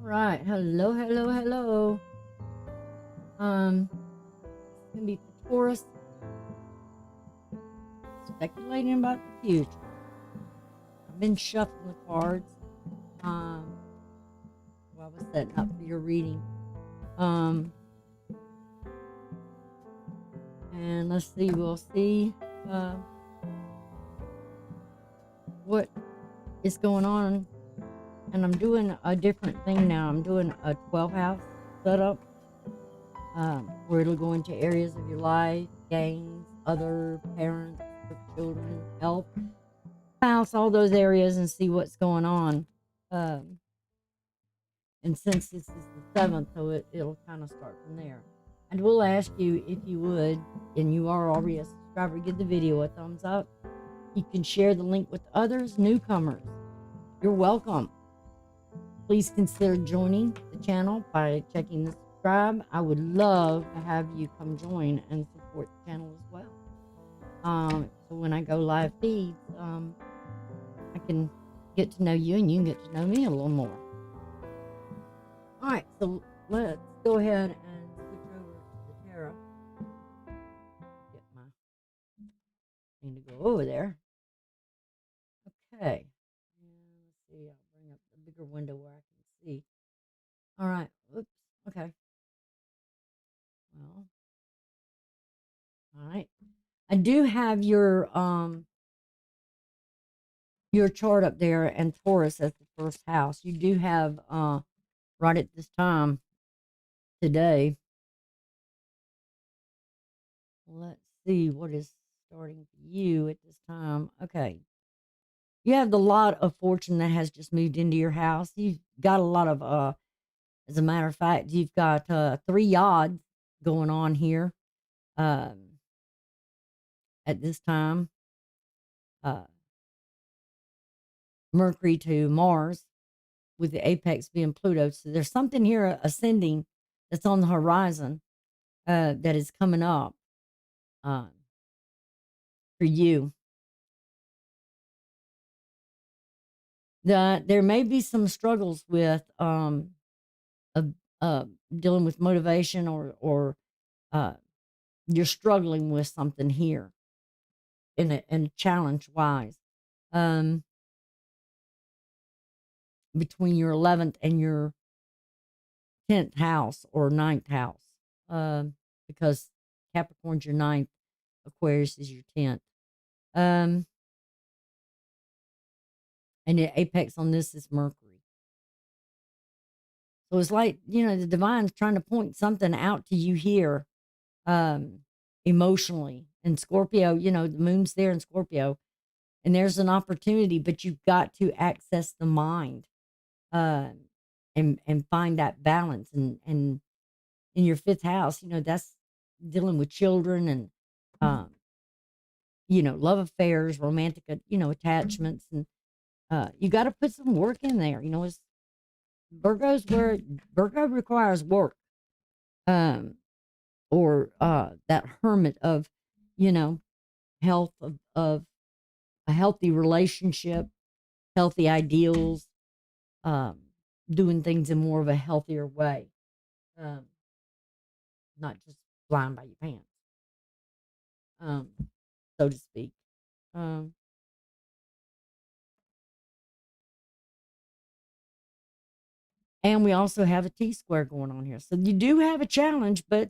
Right. Hello, hello, hello. It's gonna be for Taurus, speculating about the future. I've been shuffling the cards. Um, while I was setting up for your reading. Um, and let's see. We'll see what is going on. And I'm doing a different thing now. I'm doing a 12 house setup. Where it'll go into areas of your life, gains, other parents, children, health, house, all those areas, and see what's going on. Um, and since this is the seventh, so it'll kind of start from there. And we'll ask you if you would, and you are already a subscriber, give the video a thumbs up. You can share the link with others, newcomers. You're welcome. Please consider joining the channel by checking the subscribe. I would love to have you come join and support the channel as well. So when I go live feeds, I can get to know you and you can get to know me a little more. All right, so let's go ahead and switch over to the tarot. Get my thing to go over there. Okay. And let's see. I'll bring up the bigger window where I can see. All right. Oops. Okay. Well. All right. I do have your chart up there and Taurus as the first house. You do have right at this time today. Let's see what is starting for you at this time. Okay. You have the lot of fortune that has just moved into your house. You've got a lot of as a matter of fact, you've got 3 yachts going on here um at this time. Mercury to Mars, with the apex being Pluto. So there's something here ascending that's on the horizon that is coming up uh, for you. There may be some struggles with uh, dealing with motivation or uh, you're struggling with something here in a challenge wise between your 11th and your 10th house or 9th house because Capricorn's your 9th, Aquarius is your 10th. And the apex on this is Mercury. So it's like, the divine's trying to point something out to you here emotionally. And Scorpio, the moon's there in Scorpio, and there's an opportunity, but you've got to access the mind and find that balance. And in your 5th house, that's dealing with children and love affairs, romantic, attachments, and you got to put some work in there. It's Virgo requires work, or that hermit of, health of a healthy relationship, healthy ideals, doing things in more of a healthier way, not just flying by your pants, so to speak. And we also have a T square going on here. So you do have a challenge, but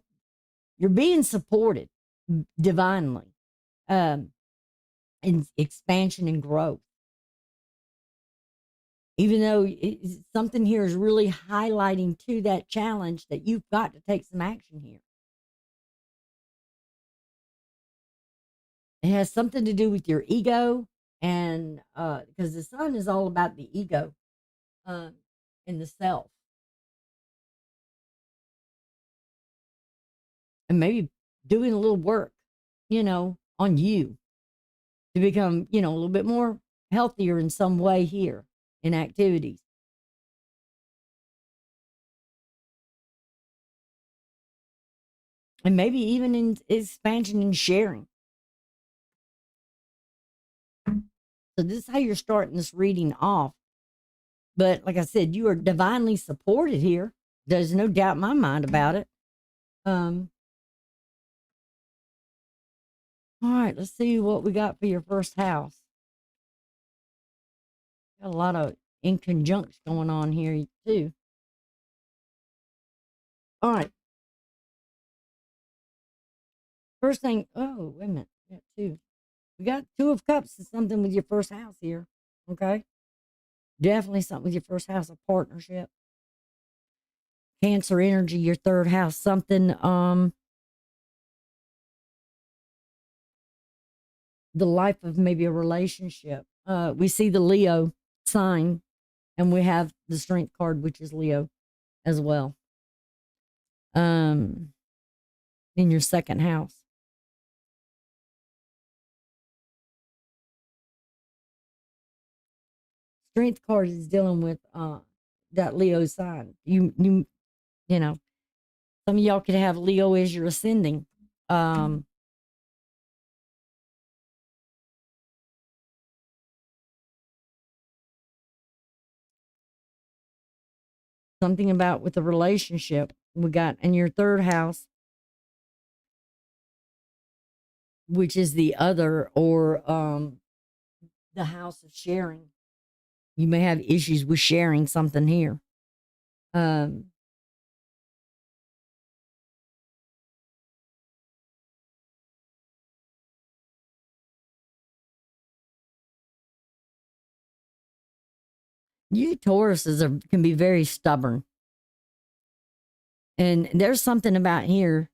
you're being supported divinely in expansion and growth. Even though something here is really highlighting to that challenge that you've got to take some action here. It has something to do with your ego, and because the sun is all about the ego and the self. And maybe doing a little work, on you to become, a little bit more healthier in some way here in activities. And maybe even in expansion and sharing. So this is how you're starting this reading off. But like I said, you are divinely supported here. There's no doubt in my mind about it. All right, let's see what we got for your first house. Got a lot of inconjuncts going on here too. All right. First thing, oh, wait a minute. We got two. We got Two of Cups is something with your first house here. Okay. Definitely something with your first house, a partnership. Cancer energy, your third house, something, the life of maybe a relationship. We see the Leo sign, and we have the Strength card, which is Leo as well. In your second house. Strength card is dealing with that Leo sign. You know, some of y'all could have Leo as your ascending. Something about with the relationship we got in your third house, which is the other, or the house of sharing. You may have issues with sharing something here. You Tauruses can be very stubborn. And there's something about here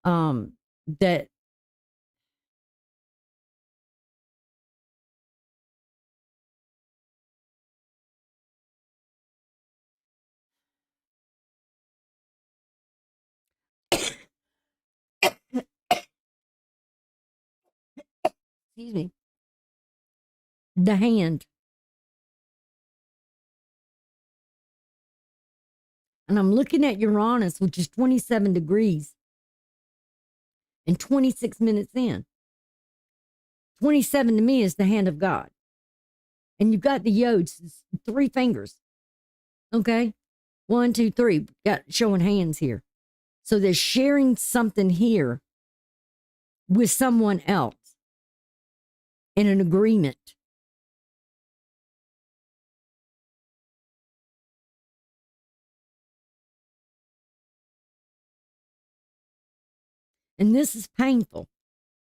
that excuse me, the hand. And I'm looking at Uranus, which is 27 degrees and 26 minutes in. 27 to me is the hand of God. And you've got the yods, three fingers. Okay. 1, 2, 3. Got showing hands here. So they're sharing something here with someone else in an agreement. And this is painful,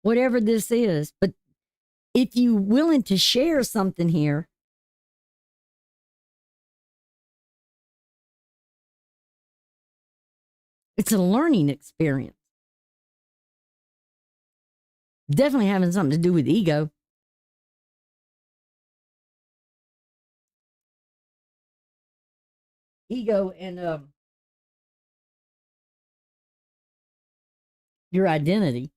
whatever this is. But if you're willing to share something here, it's a learning experience. Definitely having something to do with ego. Ego and your identity,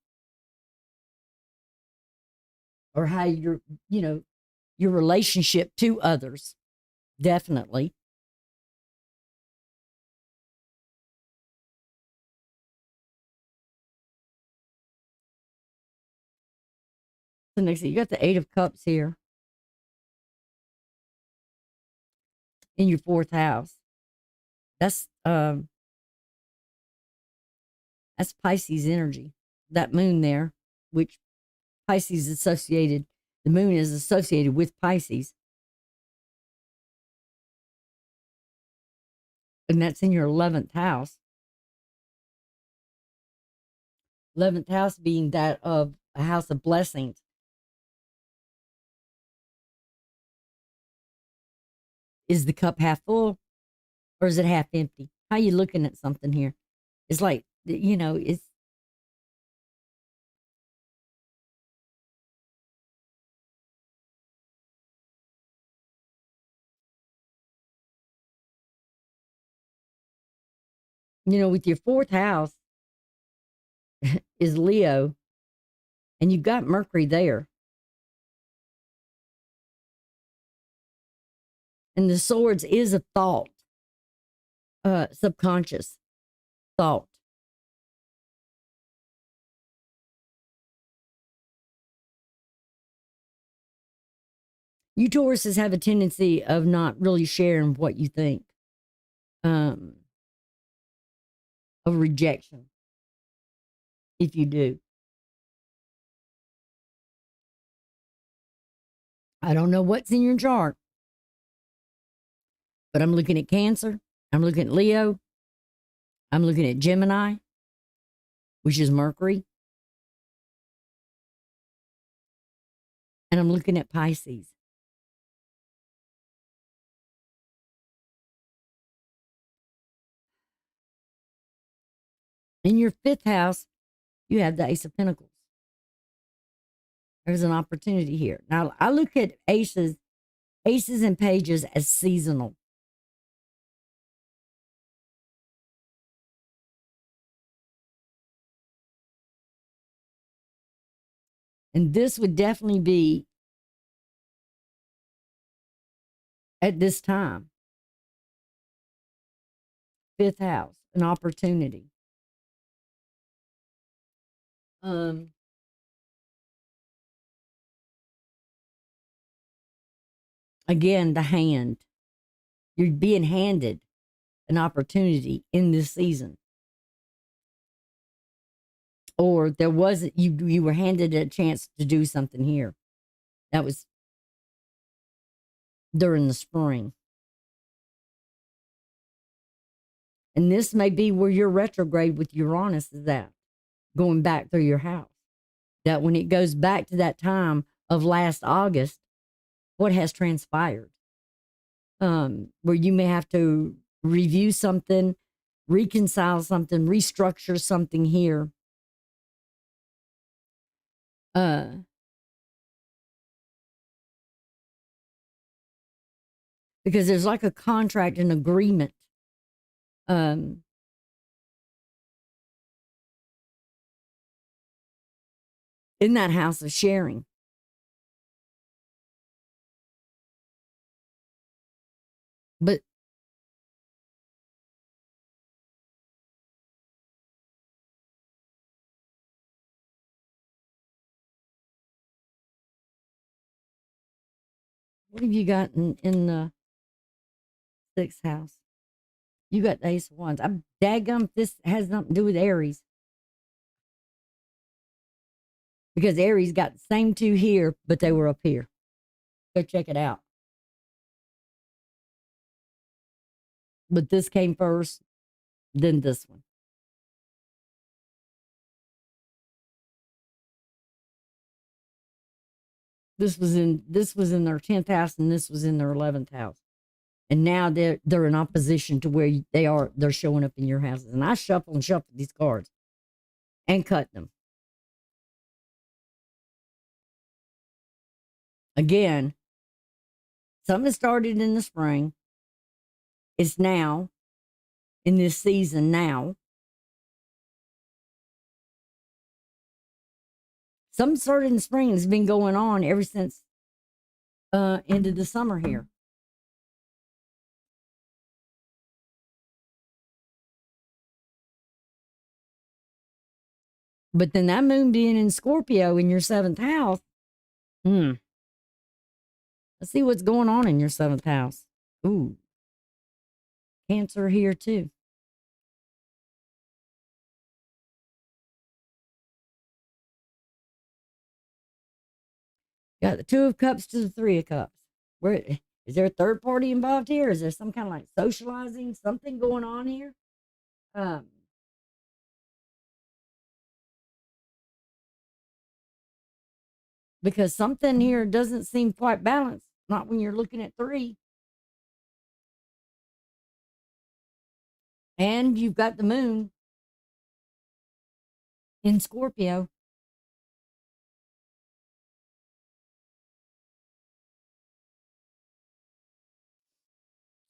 or how your relationship to others. Definitely. So next thing, you got the Eight of Cups here in your fourth house. That's Pisces energy. That moon there, which Pisces associated, the moon is associated with Pisces. And that's in your 11th house. 11th house being that of a house of blessings. Is the cup half full or is it half empty? How you looking at something here? It's like, it's, with your fourth house is Leo, and you've got Mercury there. And the swords is a thought, subconscious thought. You Tauruses have a tendency of not really sharing what you think, of rejection, if you do. I don't know what's in your chart, but I'm looking at Cancer. I'm looking at Leo. I'm looking at Gemini, which is Mercury. And I'm looking at Pisces. In your fifth house, you have the Ace of Pentacles. There's an opportunity here. Now, I look at aces and pages as seasonal. And this would definitely be at this time. Fifth house, an opportunity. Again, the hand. You're being handed an opportunity in this season. Or there wasn't, you were handed a chance to do something here. That was during the spring. And this may be where your retrograde with Uranus is at, going back through your house. That when it goes back to that time of last August, what has transpired? Where you may have to review something, reconcile something, restructure something here. Because there's like a contract, an agreement. In that house of sharing. But what have you got in the sixth house? You got the Ace of Wands. I'm daggum. This has nothing to do with Aries. Because Aries got the same two here, but they were up here. Go check it out. But this came first, then this one. This was in their 10th house, and this was in their 11th house. And now they're in opposition to where they're showing up in your houses. And I shuffle these cards and cut them. Again, something started in the spring. It's now in this season now. Something started in the spring and it's been going on ever since into the summer here. But then that moon being in Scorpio in your 7th house, let's see what's going on in your 7th house. Ooh, Cancer here too. Got the 2 of Cups to the 3 of Cups. Where is there a third party involved here? Is there some kind of like socializing, something going on here? Because something here doesn't seem quite balanced. Not when you're looking at 3. And you've got the moon in Scorpio.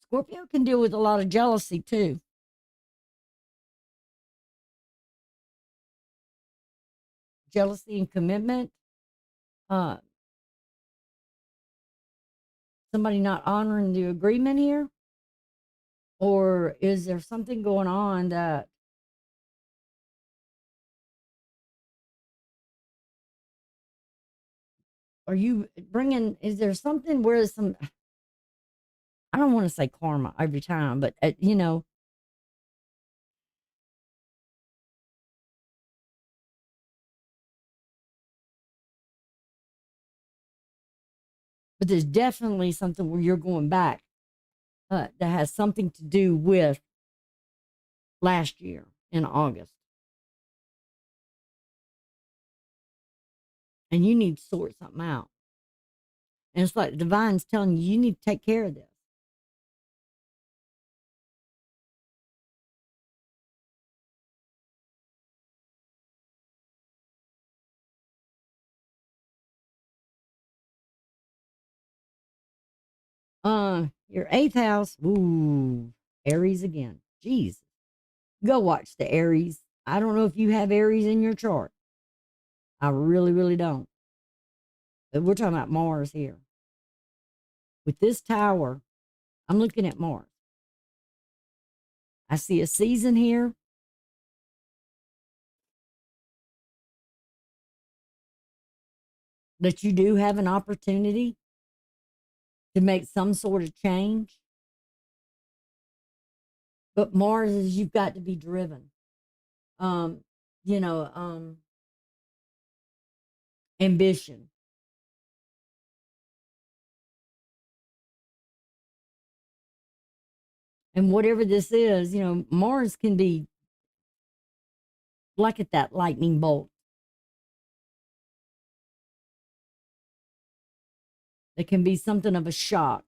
Scorpio can deal with a lot of jealousy too. Jealousy and commitment. Somebody not honoring the agreement here? Or is there something going on that are you bringing, is there something where some, I don't want to say karma every time, but you know, but there's definitely something where you're going back that has something to do with last year in August. And you need to sort something out. And it's like the divine's telling you, you need to take care of this. Your eighth house, ooh, Aries again. Jeez. Go watch the Aries. I don't know if you have Aries in your chart. I really, really don't. But we're talking about Mars here. With this tower, I'm looking at Mars. I see a season here that you do have an opportunity to make some sort of change. But Mars is you've got to be driven. Um, you know, ambition. And whatever this is, you know, Mars can be like at that lightning bolt. It can be something of a shock.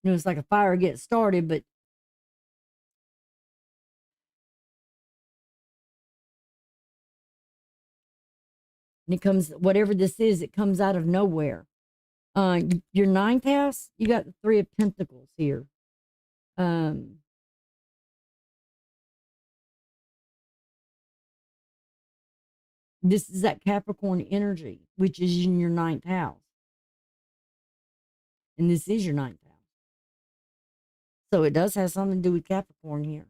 You know, it's like a fire gets started, but and it comes, whatever this is, it comes out of nowhere. Your ninth house, you got the Three of Pentacles here. Um, this is that Capricorn energy, which is in your ninth house. And this is your ninth house. So it does have something to do with Capricorn here.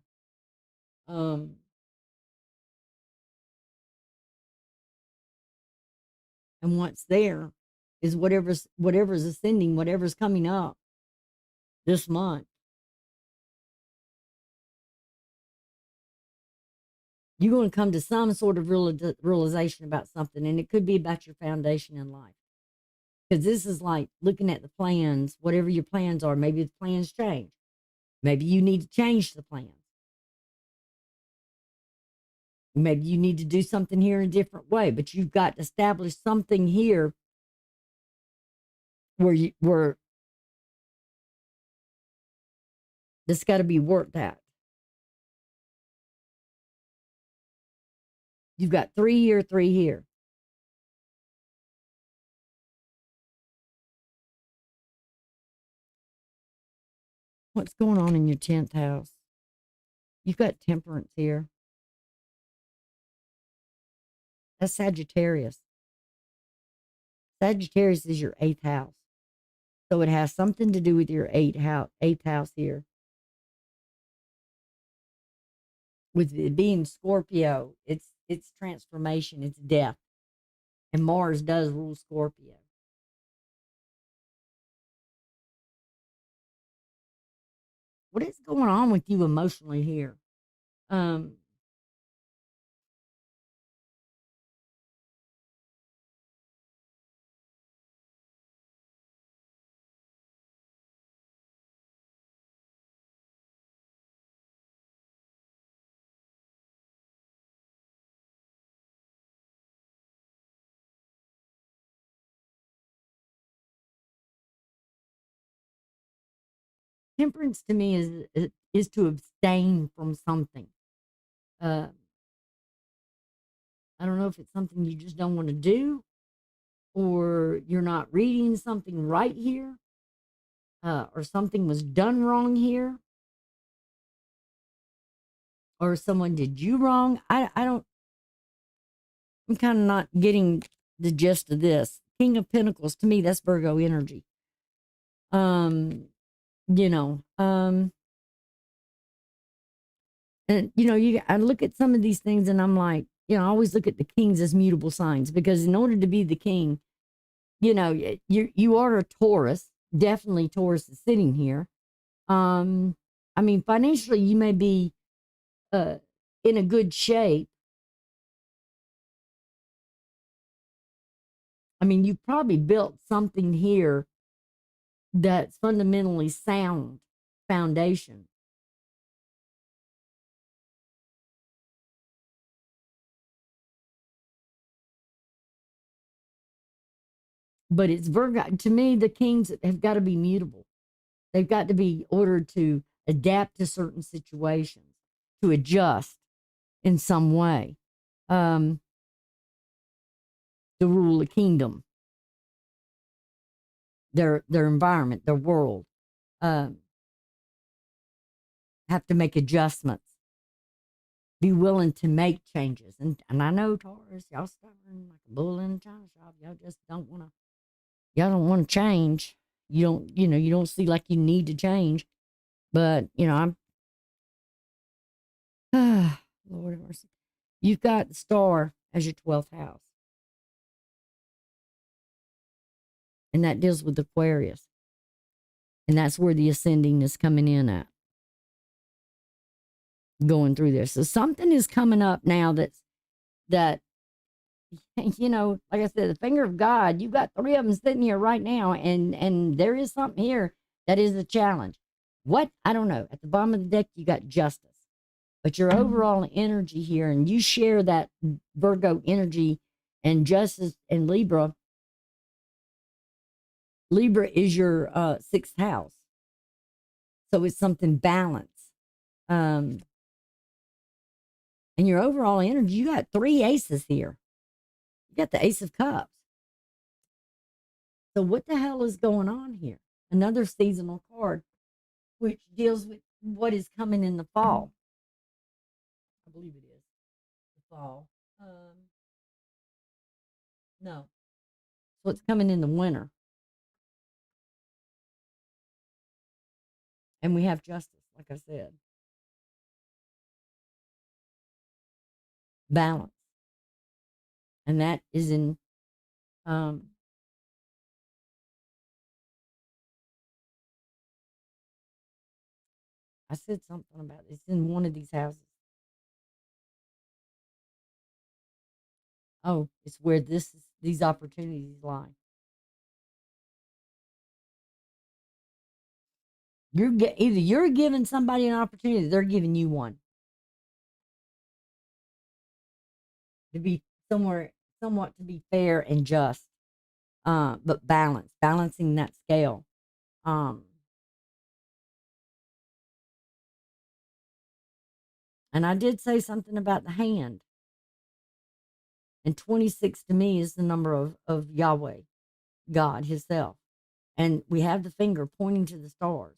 Um, and what's there is whatever's ascending, whatever's coming up this month. You're going to come to some sort of realization about something, and it could be about your foundation in life. Because this is like looking at the plans, whatever your plans are. Maybe the plans change. Maybe you need to change the plans. Maybe you need to do something here in a different way, but you've got to establish something here where this got to be worked at. You've got 3 here, 3 here. What's going on in your 10th house? You've got temperance here. That's Sagittarius. Sagittarius is your 8th house. So it has something to do with your 8th house here. With it being Scorpio, it's transformation, it's death. And Mars does rule Scorpio. What is going on with you emotionally here? Um, Temperance to me is to abstain from something. Uh, I don't know if it's something you just don't want to do, or you're not reading something right here, or something was done wrong here, or someone did you wrong. I don't. I'm kind of not getting the gist of this. King of Pentacles to me, that's Virgo energy. Um, you know. And I look at some of these things and I'm like, I always look at the kings as mutable signs, because in order to be the king, you are a Taurus. Definitely Taurus is sitting here. Um, I mean, financially, you may be uh, in a good shape. I mean, you probably built something here that's fundamentally sound foundation. But it's Virgo. To me, the kings have got to be mutable. They've got to be ordered to adapt to certain situations, to adjust in some way, um, to rule a kingdom, their environment, their world. Um, have to make adjustments, be willing to make changes. And I know Taurus, y'all stubborn like a bull in a china shop. Y'all just don't want to. Y'all don't want to change. You don't see like you need to change. But I'm Lord have mercy. You've got the star as your 12th house, and that deals with Aquarius. And that's where the ascending is coming in at, going through there. So something is coming up now that like I said, the finger of God. You've got three of them sitting here right now, and there is something here that is a challenge. What? I don't know. At the bottom of the deck, you got justice, but your overall energy here, and you share that Virgo energy and justice and Libra. Libra is your sixth house, so it's something balanced. Um, and your overall energy, you got three aces here. You got the Ace of Cups. So what the hell is going on here? Another seasonal card, which deals with what is coming in the fall. I believe it is the fall. No, so it's coming in the winter, and we have justice, like I said, balance, and that is in. Um, I said something about it. It's in one of these houses. Oh, it's where these opportunities lie. Either you're giving somebody an opportunity, they're giving you one to be somewhere, somewhat to be fair and just, but balancing that scale. Um, and I did say something about the hand, and 26 to me is the number of Yahweh, God Himself, and we have the finger pointing to the stars.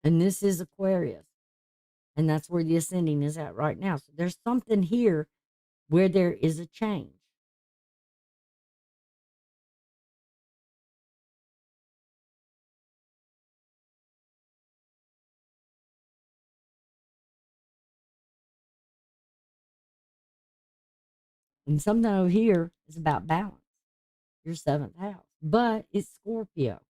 And this is Aquarius, and that's where the ascending is at right now. So there's something here where there is a change. And something over here is about balance, your seventh house, but it's Scorpio.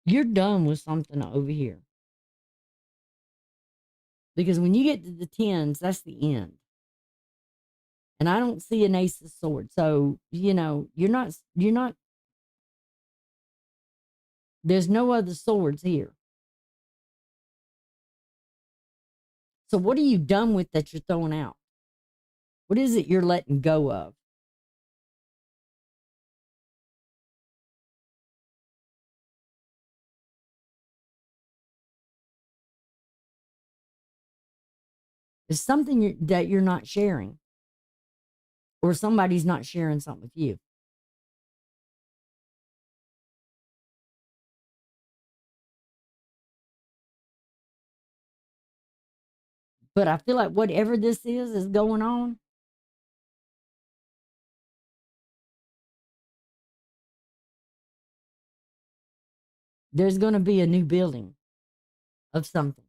You're done with something over here, because when you get to the tens, that's the end. And I don't see an ace of swords. So, you're not, there's no other swords here. So, what are you done with that you're throwing out? What is it you're letting go of? It's something that you're not sharing. or somebody's not sharing something with you. But I feel like whatever this is going on, there's going to be a new building of something.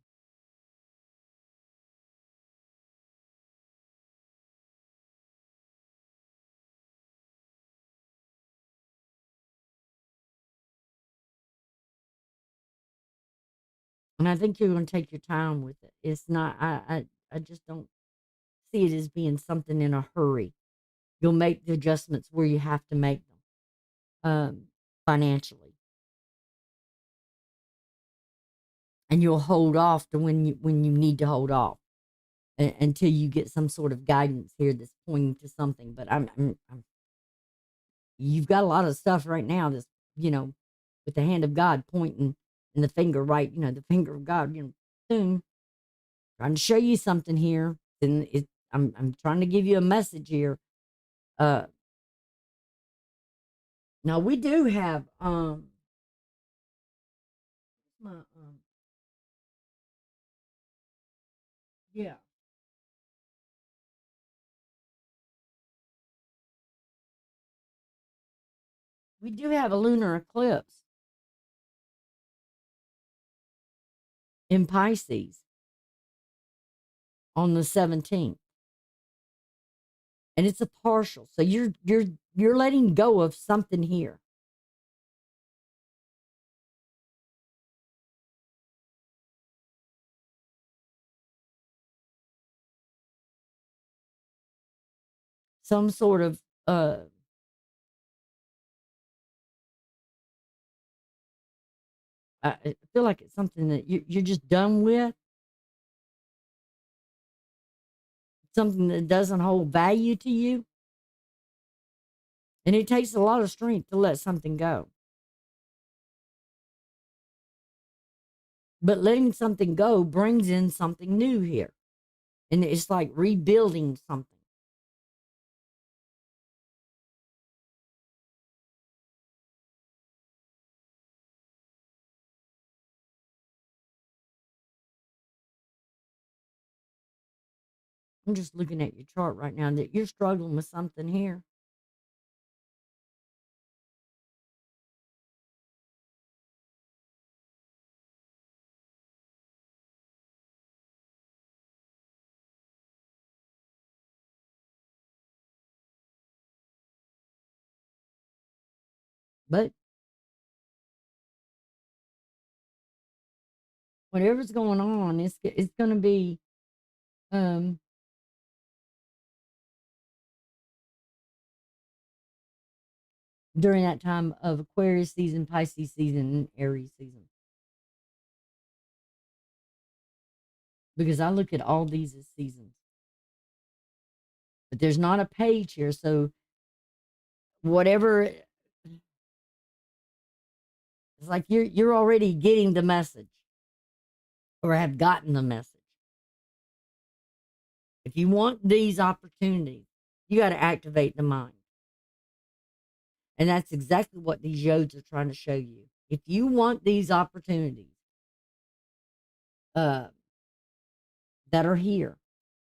And I think you're going to take your time with it. It's not, I just don't see it as being something in a hurry. You'll make the adjustments where you have to make them, financially. And you'll hold off to when you need to hold off until you get some sort of guidance here that's pointing to something. But you've got a lot of stuff right now that's, with the hand of God pointing and the finger right, the finger of God, soon trying to show you something here. And I'm trying to give you a message here. Now we do have my yeah, we do have a lunar eclipse in Pisces on the 17th. And it's a partial. So you're letting go of something here. Some sort of I feel like it's something that you're just done with, something that doesn't hold value to you. And it takes a lot of strength to let something go. But letting something go brings in something new here. And it's like rebuilding something. I'm just looking at your chart right now that you're struggling with something here. But whatever's going on, it's going to be um during that time of Aquarius season, Pisces season, and Aries season. Because I look at all these as seasons. But there's not a page here, so whatever, it's like you're already getting the message or have gotten the message. If you want these opportunities, you got to activate the mind. And that's exactly what these yodes are trying to show you. If you want these opportunities uh, that are here,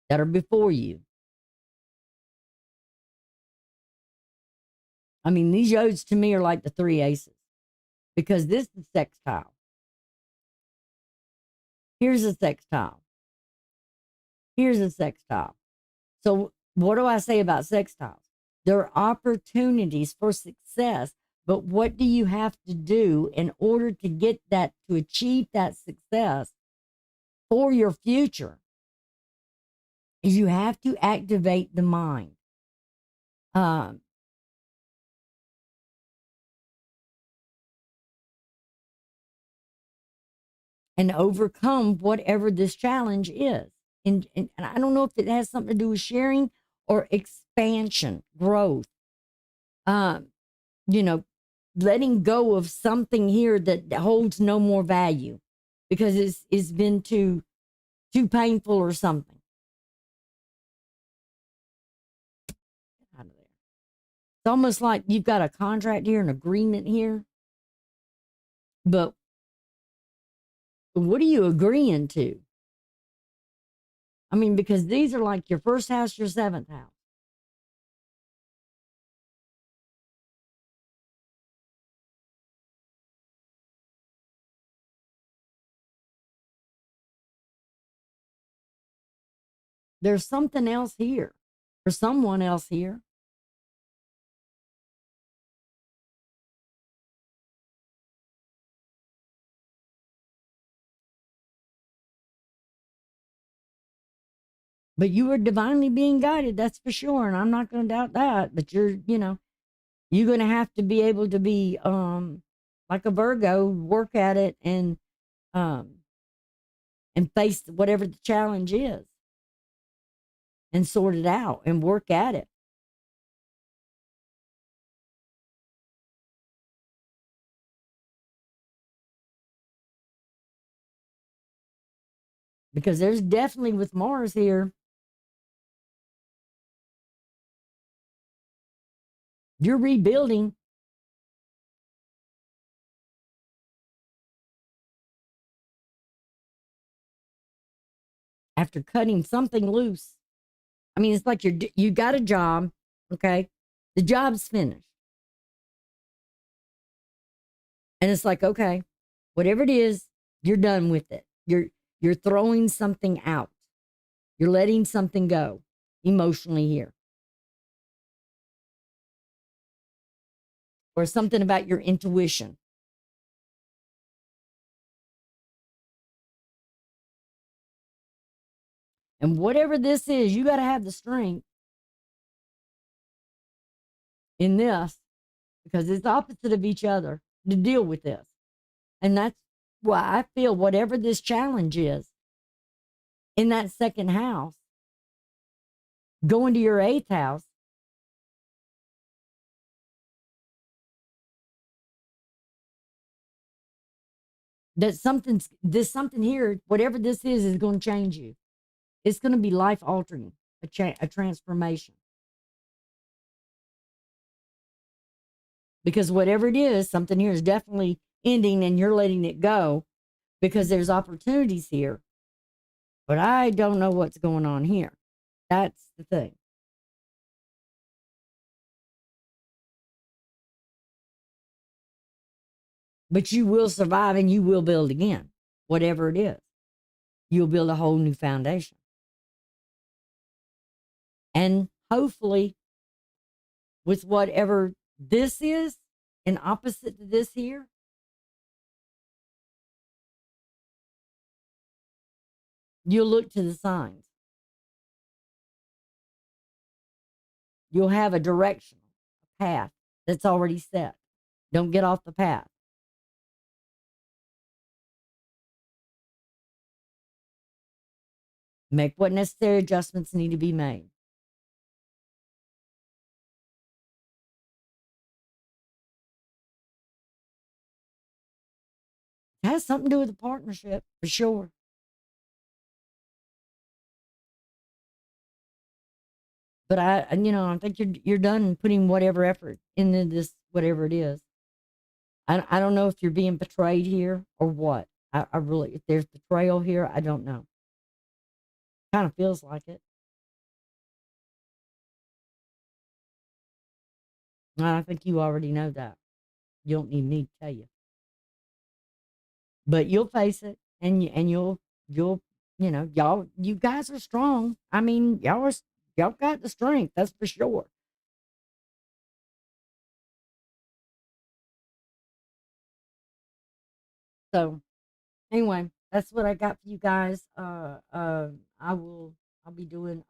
that are before you, I mean, these yodes to me are like the three aces because this is sextile. Here's a sextile. Here's a sextile. So, what do I say about sextiles? There are opportunities for success, but what do you have to do in order to get that, to achieve that success for your future? Is you have to activate the mind. Um, and overcome whatever this challenge is. And I don't know if it has something to do with sharing or expansion, growth. Um, you know, letting go of something here that holds no more value because it's been too painful or something. It's almost like you've got a contract here, an agreement here. But what are you agreeing to? I mean, because these are like your first house, your seventh house. There's something else here or someone else here. But you are divinely being guided, that's for sure. And I'm not going to doubt that. But you're going to have to be able to be, like a Virgo, work at it um, and face whatever the challenge is and sort it out and work at it. Because there's definitely with Mars here, you're rebuilding. After cutting something loose. I mean, it's like you got a job, okay? The job's finished. And it's like, okay, whatever it is, you're done with it. You're throwing something out. You're letting something go emotionally here. Or something about your intuition. And whatever this is, you got to have the strength in this because it's opposite of each other to deal with this. And that's why I feel whatever this challenge is in that second house, going to your eighth house, that something here, whatever this is going to change you. It's going to be life altering, a transformation. Because whatever it is, something here is definitely ending and you're letting it go because there's opportunities here. But I don't know what's going on here. That's the thing. But you will survive and you will build again, whatever it is. You'll build a whole new foundation. And hopefully, with whatever this is, and opposite to this here, you'll look to the signs. You'll have a direction, a path that's already set. Don't get off the path. Make what necessary adjustments need to be made. It has something to do with the partnership for sure. But I think you're done putting whatever effort into this, whatever it is. I don't know if you're being betrayed here or what. I really, if there's betrayal here, I don't know. Kind of feels like it. And I think you already know that. You don't need me to tell you. But you'll face it, and you'll you guys are strong. I mean, y'all got the strength. That's for sure. So anyway, that's what I got for you guys. I will I'll be doing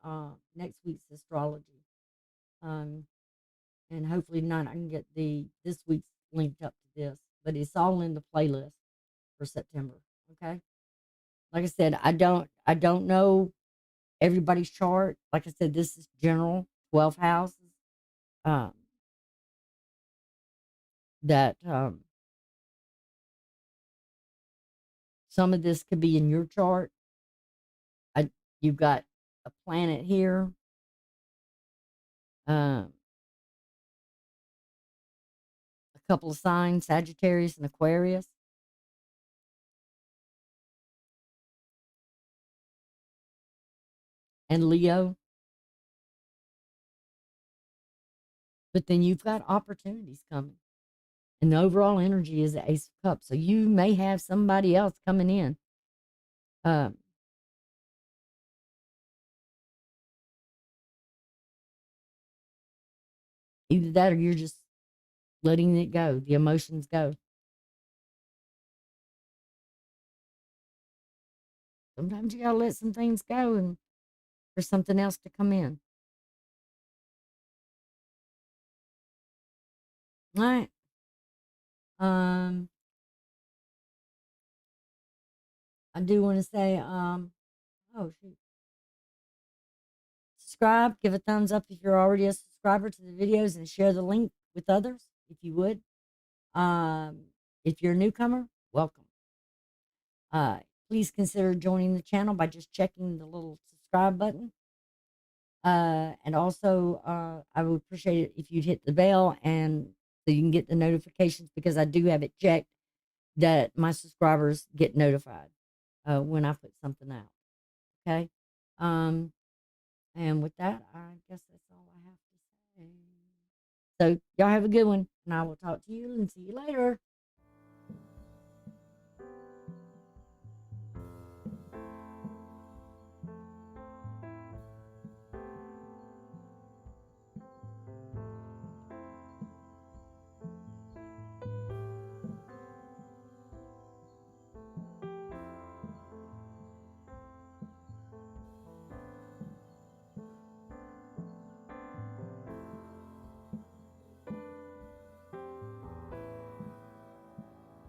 next week's astrology. Um, and hopefully tonight I can get the this week's linked up to this, but it's all in the playlist for September. Okay. Like I said, I don't know everybody's chart. Like I said, this is general 12 houses. Um, that some of this could be in your chart. You've got a planet here. Um, couple of signs, Sagittarius and Aquarius. And Leo. But then you've got opportunities coming. And the overall energy is the Ace of Cups. So you may have somebody else coming in. Um, Either that or you're just letting it go, the emotions go. Sometimes you gotta let some things go and for something else to come in. All right. Um, I do want to say, oh shoot, subscribe, give a thumbs up if you're already a subscriber to the videos, and share the link with others if you would. Um, if you're a newcomer, welcome. Uh, Please consider joining the channel by just checking the little subscribe button. And also, I would appreciate it if you'd hit the bell and so you can get the notifications because I do have it checked that my subscribers get notified when I put something out. Okay. Um, and with that, I guess that's all I have to say. So y'all have a good one, and I will talk to you and see you later.